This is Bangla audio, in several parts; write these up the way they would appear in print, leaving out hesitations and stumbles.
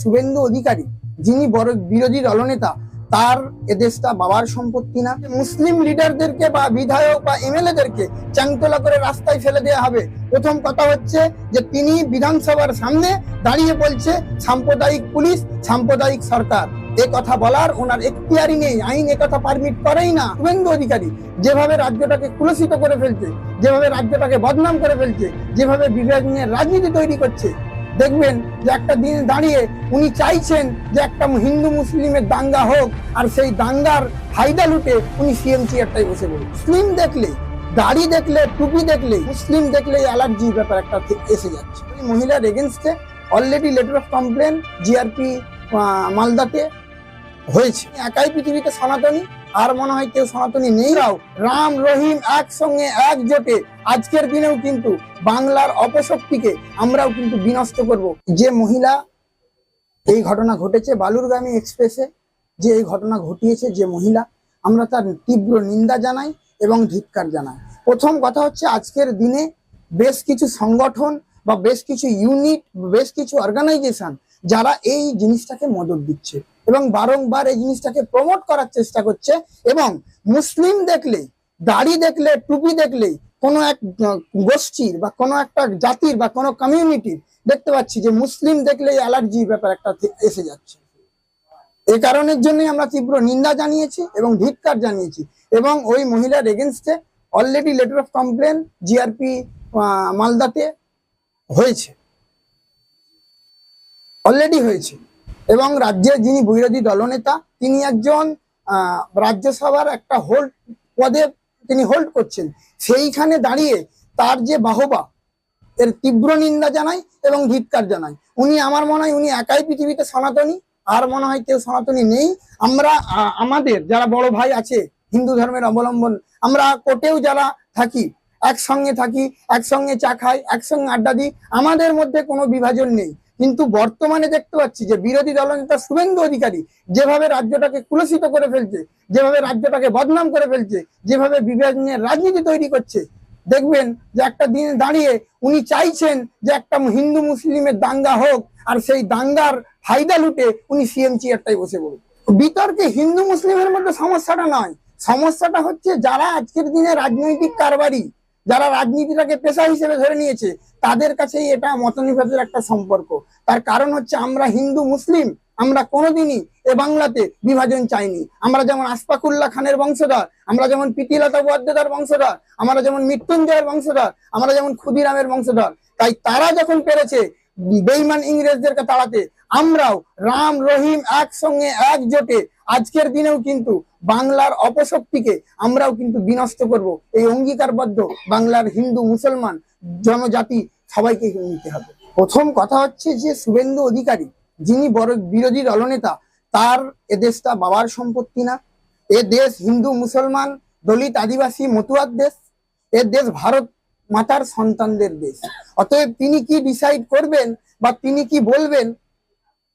শুভেন্দু অধিকারী যিনি বড় বিরোধী দলনেতা, তার এদেশটা বাবার সম্পত্তি না। মুসলিম লিডারদেরকে বা বিধায়ক বা এমএলএদেরকে চাংতলা করে রাস্তায় ফেলে দেওয়া হবে। প্রথম কথা হচ্ছে যে তিনি বিধানসভার সামনে দাঁড়িয়ে বলছে সাম্প্রদায়িক পুলিশ, সাম্প্রদায়িক সরকার। এ কথা বলার ওনার এখতিয়ারই নেই, আইন এ কথা পারমিট করেই না। শুভেন্দু অধিকারী যেভাবে রাজ্যটাকে কুলসিত করে ফেলছে, যেভাবে রাজ্যটাকে বদনাম করে ফেলছে, যেভাবে বিভাজনের রাজনীতি তৈরি করছে, দেখবেন যে একটা দিন দাঁড়িয়ে উনি চাইছেন যে একটা হিন্দু মুসলিমের দাঙ্গা হোক, আর সেই দাঙ্গার ফায়দা লুটে উনি সিএম চেয়ারটাই বসে বলুন। মুসলিম দেখলে, দাড়ি দেখলে, টুপি দেখলে, মুসলিম দেখলে অ্যালার্জির ব্যাপার একটা এসে যাচ্ছে। মহিলার এগেনস্টে already letter of complain GRP মালদাতে হয়েছে। একাই পৃথিবীতে সনাতনী, আর মনে হয় কেউ সনাতনী নেই। রাম রহিম একসঙ্গে একজোটে আজকের দিনেও কিন্তু বাংলার অপশক্তিকে আমরাও কিন্তু বিনষ্ট করব। যে মহিলা এই ঘটনা ঘটেছে বালুরগামী এক্সপ্রেসে, যে এই ঘটনা ঘটিয়েছে যে মহিলা, আমরা তার তীব্র নিন্দা জানাই এবং ধিক্কার জানাই। প্রথম কথা হচ্ছে আজকের দিনে বেশ কিছু সংগঠন বা বেশ কিছু ইউনিট, বেশ কিছু অর্গানাইজেশন যারা এই জিনিসটাকে মদত দিচ্ছে এবং বারংবার এই জিনিসটাকে প্রমোট করার চেষ্টা করছে। এবং মুসলিম দেখলে, দাড়ি দেখলে, টুপি দেখলেই কোনো এক গোষ্ঠীর বা কোনো একটা জাতির বা কোনো কমিউনিটির দেখতে পাচ্ছি যে মুসলিম দেখলেই অ্যালার্জি ব্যাপার একটা এসে যাচ্ছে। এই কারণের জন্যই আমরা তীব্র নিন্দা জানিয়েছি এবং ধিক্কার জানিয়েছি। এবং ওই মহিলার এগেনস্টে already letter of complain GRP মালদাতে হয়েছে, অলরেডি হয়েছে। এবং রাজ্যের যিনি বিরোধী দলনেতা, তিনি একজন রাজ্যসভার একটা হোল্ড পদে তিনি হোল্ড করছেন। সেইখানে দাঁড়িয়ে তার যে বাহবা, এর তীব্র নিন্দা জানাই এবং ধিক্কার জানাই। উনি, আমার মনে হয় উনি একাই পৃথিবীতে সনাতনী, আর মনে হয় কেউ সনাতনী নেই। আমরা আমাদের যারা বড় ভাই আছে হিন্দু ধর্মের অবলম্বন, আমরা কোর্টেও যারা থাকি, একসঙ্গে থাকি, একসঙ্গে চা খাই, একসঙ্গে আড্ডা দিই, আমাদের মধ্যে কোনো বিভাজন নেই। কিন্তু বর্তমানে দেখতে পাচ্ছি যে বিরোধী দলনেতা শুভেন্দু অধিকারী যেভাবে রাজ্যটাকে কুলসিত করে ফেলছে, যেভাবে রাজ্যটাকে বদনাম করে ফেলছে, যেভাবে বিভাজনের রাজনীতি তৈরি করছে, দেখবেন যে একটা দিন দাঁড়িয়ে উনি চাইছেন যে একটা হিন্দু মুসলিমের দাঙ্গা হোক, আর সেই দাঙ্গার ফায়দা লুটে উনি সিএম চেয়ারটাই বসে বলুন। বিতর্কে হিন্দু মুসলিমের মধ্যে সমস্যাটা নয়, সমস্যাটা হচ্ছে যারা আজকের দিনে রাজনৈতিক কারবারি, যারা রাজনীতিটাকে পেশা হিসেবে ধরে নিয়েছে, তাদের কাছেই এটা মতনিভেদের একটা সম্পর্ক। তার কারণ হচ্ছে আমরা হিন্দু মুসলিম, আমরা কোনোদিনই এ বাংলাতে বিভাজন চাইনি। আমরা যেমন আশফাকুল্লাহ খানের বংশধর, আমরা যেমন প্রীতিলতা বরদেদার বংশধর, আমরা যেমন মৃত্যুঞ্জয়ের বংশধর, আমরা যেমন ক্ষুদিরামের বংশধর, তাই তারা যখন পেরেছে বেঈমান ইংরেজদেরকে তাড়াতে, আমরাও রাম রহিম একসঙ্গে একজোটে আজকের দিনেও কিন্তু বাংলার অপশক্তিকে আমরাও কিন্তু বিনষ্ট করব। এই অঙ্গীকারবদ্ধ বাংলার হিন্দু মুসলমান জনজাতি সবাইকে নিতে হবে। প্রথম কথা হচ্ছে যে শুভেন্দু অধিকারী যিনি বড় বিরোধী দলনেতা, তার এদেশটা বাবার সম্পত্তি না। এ দেশ হিন্দু মুসলমান দলিত আদিবাসী মতুয়ার দেশ, এ দেশ ভারত মাতার সন্তানদের দেশ। অতএব তিনি কি ডিসাইড করবেন বা তিনি কি বলবেন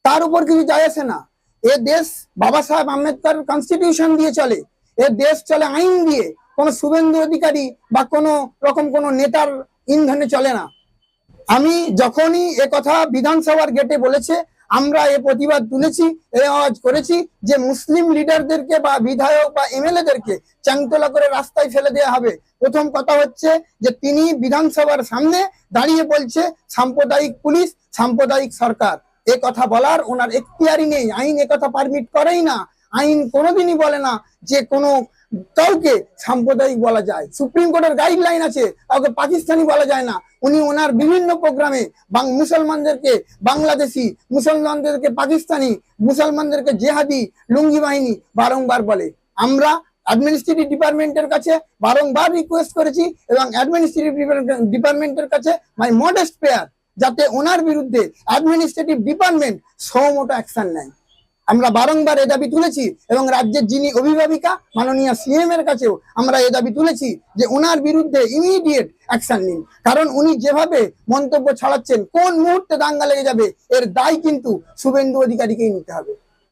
তার উপর কিছু যায় আসে না। এ দেশ বাবা সাহেব আম্বেদকর কনস্টিটিউশন দিয়ে চলে, এ দেশ চলে আইন দিয়ে, কোনো শুভেন্দু অধিকারী বা কোনো রকম কোনো নেতার ইন্ধনে চলে না। আমি যখনই এ কথা বিধানসভার গেটে বলেছে, আমরা এ প্রতিবাদ তুলেছি, এ আওয়াজ করেছি যে মুসলিম লিডারদেরকে বা বিধায়ক বা এমএলএদেরকে চাংতলা করে রাস্তায় ফেলে দেওয়া হবে। প্রথম কথা হচ্ছে যে তিনি বিধানসভার সামনে দাঁড়িয়ে বলছে সাম্প্রদায়িক পুলিশ, সাম্প্রদায়িক সরকার। এ কথা বলার ওনার এখতিয়ারই নেই, আইন এ কথা পারমিট করেই না। আইন কোনোদিনই বলে না যে কোনো কাউকে সাম্প্রদায়িক বলা যায়। সুপ্রিম কোর্টের গাইডলাইন আছে, কাউকে পাকিস্তানি বলা যায় না। উনি ওনার বিভিন্ন প্রোগ্রামে মুসলমানদেরকে বাংলাদেশি, মুসলমানদেরকে পাকিস্তানি, মুসলমানদেরকে জেহাদি, লুঙ্গি বাহিনী বারংবার বলে। আমরা অ্যাডমিনিস্ট্রেটিভ ডিপার্টমেন্টের কাছে বারংবার রিকোয়েস্ট করেছি এবং অ্যাডমিনিস্ট্রেটিভ ডিপার্টমেন্টের কাছে মাই মডেস্ট প্রেয়ার, যাতে ওনার বিরুদ্ধে অ্যাডমিনিস্ট্রেটিভ ডিপার্টমেন্ট সহমত অ্যাকশন নেয়। আমরা বারংবার এ দাবি তুলেছি এবং রাজ্যের যিনি অভিভাবিকা মাননীয় সিএম এর কাছেও আমরা এ দাবি তুলেছি যে ওনার বিরুদ্ধে ইমিডিয়েট অ্যাকশন নিন। কারণ উনি যেভাবে মন্তব্য ছড়াচ্ছেন, কোন মুহূর্তে দাঙ্গা লেগে যাবে এর দায় কিন্তু শুভেন্দু অধিকারীকেই নিতে হবে।